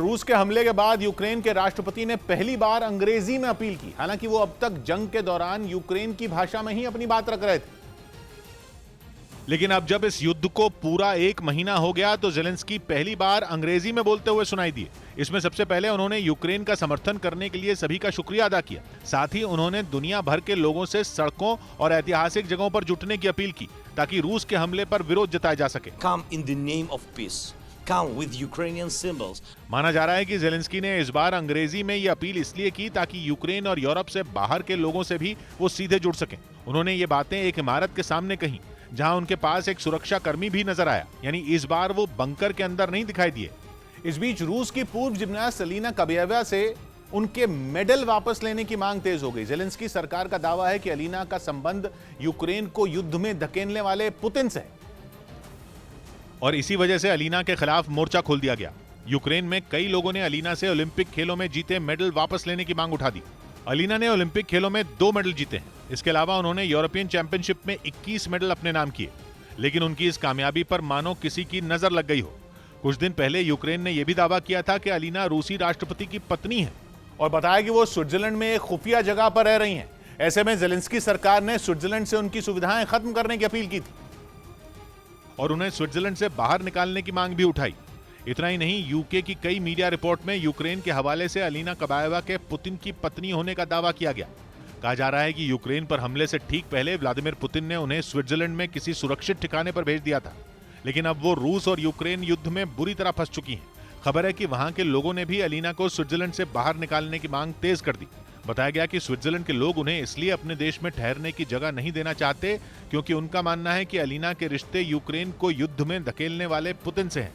रूस के हमले के बाद यूक्रेन के राष्ट्रपति ने पहली बार अंग्रेजी में अपील की। हालांकि वो अब तक जंग के दौरान यूक्रेन की भाषा में ही अपनी बात रख रहे थे, लेकिन अब जब इस युद्ध को पूरा 1 महीना हो गया तो ज़ेलेंस्की पहली बार अंग्रेजी में बोलते हुए सुनाई दिए। इसमें सबसे पहले उन्होंने यूक्रेन का समर्थन करने के लिए सभी का शुक्रिया अदा किया। साथ ही उन्होंने दुनिया भर के लोगों से सड़कों और ऐतिहासिक जगहों पर जुटने की अपील की ताकि रूस के हमले पर विरोध जताया जा सके। Come in the name of peace. Come with Ukrainian symbols. माना जा रहा है कि ज़ेलेंस्की ने इस बार अंग्रेजी में यह अपील इसलिए की ताकि यूक्रेन और यूरोप से बाहर के लोगों से भी वो सीधे जुड़ सकें। उन्होंने ये बातें एक इमारत के सामने कही जहां उनके पास एक सुरक्षा कर्मी भी नजर आया, यानी इस बार वो बंकर के अंदर नहीं दिखाई दिए। इस बीच रूस की पूर्व जिम्नास्ट अलीना कबाएवा से उनके मेडल वापस लेने की मांग तेज हो गई। ज़ेलेंस्की सरकार का दावा है कि अलीना का संबंध यूक्रेन को युद्ध में धकेलने वाले पुतिन से है और इसी वजह से अलीना के खिलाफ मोर्चा खोल दिया गया। यूक्रेन में कई लोगों ने अलीना से ओलंपिक खेलों में जीते मेडल वापस लेने की मांग उठा दी। अलीना ने ओलंपिक खेलों में 2 मेडल जीते हैं। इसके अलावा उन्होंने यूरोपियन चैंपियनशिप में 21 मेडल अपने नाम किए, लेकिन उनकी इस कामयाबी पर मानो किसी की नजर लग गई हो। कुछ दिन पहले यूक्रेन ने यह भी दावा किया था कि अलीना रूसी राष्ट्रपति की पत्नी है और बताया कि वो स्विट्जरलैंड में एक खुफिया जगह पर रह रही हैं। ऐसे में ज़ेलेंस्की सरकार ने स्विट्जरलैंड से उनकी सुविधाएं खत्म करने की अपील की थी और उन्हें स्विट्जरलैंड से बाहर निकालने की मांग भी उठाई। इतना ही नहीं, यूके की कई मीडिया रिपोर्ट में यूक्रेन के हवाले से अलीना कबाएवा के पुतिन की पत्नी होने का दावा किया गया। कहा जा रहा है कि यूक्रेन पर हमले से ठीक पहले व्लादिमीर पुतिन ने उन्हें स्विट्जरलैंड में किसी सुरक्षित ठिकाने पर भेज दिया था, लेकिन अब वो रूस और यूक्रेन युद्ध में बुरी तरह फंस चुकी हैं। खबर है कि वहां के लोगों ने भी अलीना को स्विट्जरलैंड से बाहर निकालने की मांग तेज कर दी। बताया गया कि स्विट्जरलैंड के लोग उन्हें इसलिए अपने देश में ठहरने की जगह नहीं देना चाहते क्योंकि उनका मानना है कि अलीना के रिश्ते यूक्रेन को युद्ध में धकेलने वाले पुतिन से हैं।